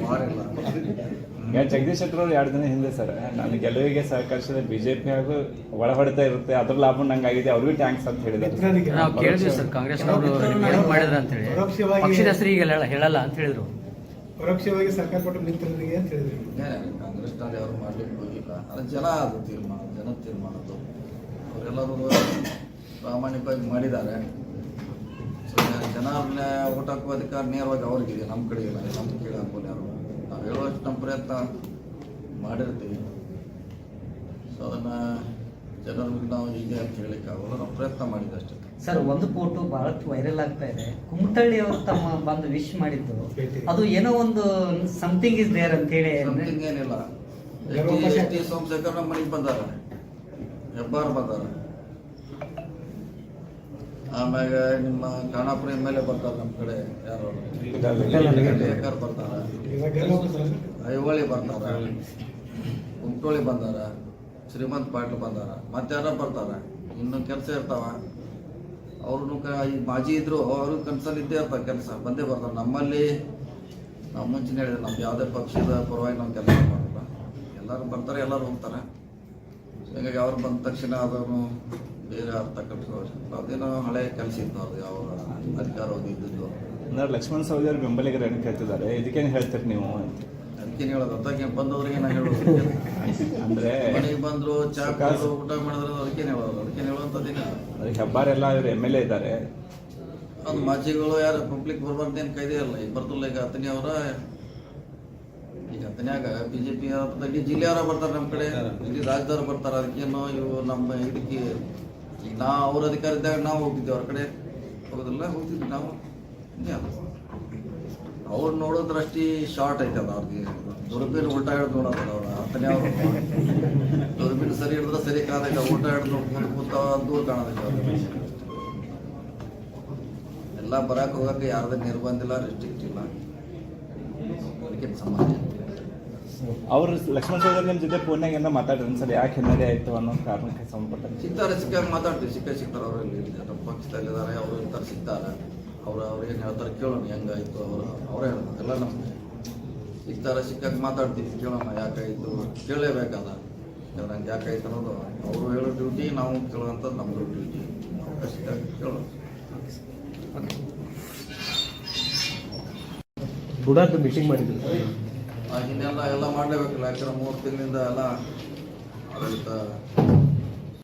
ಮಾಡಿಲ್ಲ. ಈಗ ಜಗದೀಶ್ ಶೆಟ್ಟರ್ ಅವರು 2 ದಿನ ಹಿಂದೆ ಸರ್, ನಾನು ಗೆಲುವಿಗೆ ಸಹಕರಿಸಿದ ಬಿಜೆಪಿ ಹಾಗೂ ಒಳ ಹೊಡೆತ ಇರುತ್ತೆ, ಅದ್ರ ಲಾಭ ನಂಗಾಗಿದೆ, ಅವ್ರಿಗೂ ಟ್ಯಾಂಕ್ಸ್ ಅಂತ ಹೇಳಿದ್ದಾರೆ. ನಾವು ಕೇಳಿದ್ವಿ ಸರ್, ಕಾಂಗ್ರೆಸ್ನವರು ಮಾಡಿದ್ರ ಅಂತ ಹೇಳಿ ಪಕ್ಷದ ಹೆಸರು ಈಗ ಹೇಳಲ್ಲ ಅಂತ ಹೇಳಿದ್ರು. ಪರೋಕ್ಷವಾಗಿ ಸರ್ಕಾರ ಕೊಟ್ಟು ಮಿತ್ರರಿಗೆ ಅಂತ ಹೇಳಿದ್ರು. ಕಾಂಗ್ರೆಸ್ನಲ್ಲಿ ಯಾರು ಮಾಡ್ಲಿಕ್ಕೆ ಹೋಗಿಲ್ಲ, ಅದು ಜನ ಅದು ತೀರ್ಮಾನ, ಜನ ತೀರ್ಮಾನದ್ದು. ಅವರೆಲ್ಲರೂ ಪ್ರಾಮಾಣಿಕವಾಗಿ ಮಾಡಿದ್ದಾರೆ. ಸೊ ಜನರನ್ನ ಓಟ್ ಹಾಕುವ ಅಧಿಕಾರ ನೇರವಾಗಿ ಅವ್ರಿಗಿದೆ, ನಮ್ಮ ಕಡೆ ಇಲ್ಲ. ನಮ್ಮ ಕಡೆ ಹಾಕೋದು ಯಾರು, ನಾವು ಹೇಳುವಷ್ಟು ನಮ್ಮ ಪ್ರಯತ್ನ ಮಾಡಿರ್ತೀವಿ. ಸೊ ಅದನ್ನು ಜನರಿಗೆ ನಾವು ಹೀಗೆ ಅಂತ ಹೇಳಲಿಕ್ಕೆ ಆಗೋಲ್ಲ, ನಾವು ಪ್ರಯತ್ನ ಮಾಡಿದ್ದೆ ಅಷ್ಟೇ. ಸರ್, ಒಂದು ಫೋಟೋ ಬಹಳಷ್ಟು ವೈರಲ್ ಆಗ್ತಾ ಇದೆ. ಕುಮಟಳ್ಳಿ ಅವರು ತಮ್ಮ ಬಂದು ವಿಶ್ ಮಾಡಿದ್ದು, ಅದು ಏನೋ ಒಂದು ಸಮಥಿಂಗ್ ಇಸ್ ದೇರ್ ಅಂತ ಹೇಳಿ. ಸಮಥಿಂಗ್ ಏನಿಲ್ಲ. ಎಸ್ ಟಿ ಸೋಮಶೇಖರ್ ನಮ್ಮ ಮನೆಗೆ ಬಂದಾರ, ಹೆಬ್ಬಾರ್ ಬಂದಾರ, ಆಮ್ಯಾಗ ನಿಮ್ಮ ಖಾನಾಪುರ ಮೇಲೆ ಬರ್ತಾರೆ, ನಮ್ಮ ಕಡೆ ಯಾರು ಲೇಖರ್ ಬರ್ತಾರ, ಐಹೊಳಿ ಬರ್ತಾರ, ಕುಮಟೋಳಿ ಬಂದಾರ, ಶ್ರೀಮಂತ್ ಪಾಟೀಲ್ ಬಂದಾರ, ಮತ್ತೆ ಯಾರ ಬರ್ತಾರ. ಇನ್ನು ಕೆಲಸ ಇರ್ತಾವ, ಅವ್ರನ್ನು ಈ ಮಾಜಿ ಇದ್ರು ಅವ್ರಿಗೆ ಕನ್ಸಲ್ಲಿ ಇದ್ದೇ ಇರ್ತಾರೆ, ಕೆಲಸ ಬಂದೇ ಬರ್ತಾರೆ. ನಮ್ಮಲ್ಲಿ ನಾವು ಮುಂಚೆನೇ ಹೇಳಿದ್ರೆ ನಮ್ದು ಯಾವುದೇ ಪಕ್ಷದ ಪರವಾಗಿ ನಾವು ಕೆಲಸ ಮಾಡಲ್ಲ, ಎಲ್ಲರೂ ಬರ್ತಾರೆ, ಎಲ್ಲರೂ ಹೋಗ್ತಾರೆ. ಹೀಗಾಗಿ ಅವ್ರು ಬಂದ ತಕ್ಷಣ ಅದನ್ನು ಬೇರೆ ಅರ್ಥ ಕಟ್ಕೊಳ್ಳೋದು ಅದೇನೋ ಹಳೆ ಕೆಲಸ ಇತ್ತು, ಅದು ಯಾವ ಅಧಿಕಾರ ಇದ್ದಿದ್ದು. ಅಂದ್ರೆ ಲಕ್ಷ್ಮಣ್ ಸವದಿ ಅವರು ಬೆಂಬಲಿಗರು ಏನು ಕೇಳ್ತಿದ್ದಾರೆ, ಇದಕ್ಕೇನು ಹೇಳ್ತೀರಿ ನೀವು ಅಂತ? ಅದಕ್ಕೇನು ಹೇಳೋದು, ಅದಕ್ಕೆ ಬಂದವ್ರಿಗೆ ನಾ ಹೇಳೋದು. ಅಂದ್ರೆ ಮನೆಗೆ ಬಂದ್ರು, ಚಾ ಕುಡಿದ್ರು, ಊಟ ಮಾಡಿದ್ರು, ಅದಕ್ಕೇನು ಹೇಳೋದು, ಅದಕ್ಕೇನು ಹೇಳುವಂಥದ್ದೇನು. ಅದಕ್ಕೆ ಹೆಬ್ಬಾರೆಲ್ಲ ಇವರು MLA ಇದ್ದಾರೆ, ಅದು ಮಾಜಿಗಳು ಯಾರು ಪಬ್ಲಿಕ್ ಬರ್ಬಾರ್ದೇನು ಕೈದೇ ಇಲ್ಲ. ಈಗ ಬರ್ತಿಲ್ಲ. ಈಗ ಹತ್ತನೇ ಅವರ ಈಗ ಹತ್ತನ್ಯಾಗ BJP ಇಡೀ ಜಿಲ್ಲೆಯವರ ಬರ್ತಾರೆ, ನಮ್ಮ ಕಡೆ ಇಡೀ ರಾಜ್ಯದವ್ರು ಬರ್ತಾರೆ. ಅದಕ್ಕೇನೋ ಇವು ನಮ್ಮ ಇದಕ್ಕೆ ಈಗ ನಾವು ಅವ್ರ ಅಧಿಕಾರ ಇದ್ದಾಗ ನಾವು ಹೋಗಿದ್ವಿ, ಅವ್ರ ಕಡೆ ಹೋಗೋದಿಲ್ಲ, ಹೋಗ್ತಿದ್ವಿ ನಾವು. ಅವ್ರು ನೋಡೋದ್ರಷ್ಟಿ ಶಾರ್ಟ್ ಐತೆ ಅದು. ಅವ್ರಿಗೆ ದುರ್ಬೀನ್ ಉಲ್ಟಾ ಹಿಡಿದು ನೋಡೋದು ಅವ್ರು. ಹತ್ತನೇ ಅವ್ರು ದುರ್ಬೀನ್ ಸರಿ ಹಿಡಿದ್ರೆ ಸರಿ ಕಾಣದೈತೆ, ಉಲ್ಟಾ ಹಿಡಿದು ನೋಡ್ಕೊಂಡು ಕೂತ ದೂರ ಕಾಣೋದೈತೆ ಅವ್ರಿಗೆ. ಎಲ್ಲ ಬರಕ್ಕೆ ಹೋಗಕ್ಕೆ ಯಾರ್ದು ನಿರ್ಬಂಧ ಇಲ್ಲ, ರೆಸ್ಟ್ರಿಕ್ಟ್ ಇಲ್ಲ, ಅದಕ್ಕೆ ಸಮಾಜ. ಅವರು ಲಕ್ಷ್ಮಣ್ ಸವದಿ ನಿಮ್ಮ ಜೊತೆ ಫೋನ್ಯಾಗ ಏನೋ ಮಾತಾಡ್ರಿ ಸರ್, ಯಾಕೆ ಹಿನ್ನಡೆ ಆಯಿತು ಅನ್ನೋ ಕಾರಣಕ್ಕೆ ಸಂಬಂಧಪಟ್ಟ ಸಿಗ್ತಾರೆ, ಸಿಕ್ಕಾಗ ಮಾತಾಡ್ತೀವಿ, ಸಿಗ್ತಾರೆ. ಅವರಲ್ಲಿ ನಮ್ಮ ಪಕ್ಷದಲ್ಲಿದ್ದಾರೆ, ಅವರು ಇರ್ತಾರೆ, ಸಿಗ್ತಾರೆ. ಅವ್ರು ಏನು ಹೇಳ್ತಾರೆ ಕೇಳೋಣ, ಹೆಂಗಾಯಿತು ಅವರೇ ಹೇಳ್ತಾರೆ. ಎಲ್ಲ ನಮ್ಗೆ ಸಿಗ್ತಾರೆ, ಸಿಕ್ಕಾಗ ಮಾತಾಡ್ತೀವಿ, ಕೇಳೋಣ ಯಾಕಾಯಿತು, ಕೇಳಲೇಬೇಕಾದ ನಂಗೆ ಯಾಕಾಯ್ತು ಅನ್ನೋದು ಅವರು ಹೇಳೋ ಡ್ಯೂಟಿ, ನಾವು ಕೇಳೋವಂಥದ್ದು ನಮ್ಮದು ಡ್ಯೂಟಿ. ನಾವು ಸಿಕ್ಕಾಗ ಕೇಳೋಣ. ಬುಡಾದ ಮೀಟಿಂಗ್ ಮಾಡಿದ್ರು ಇನ್ನೆಲ್ಲ ಮಾಡಲೇಬೇಕಲ್ಲ, ಯಾಕಂದ್ರೆ 3 ತಿಂಗಳಿಂದ ಎಲ್ಲ ಆಡಳಿತ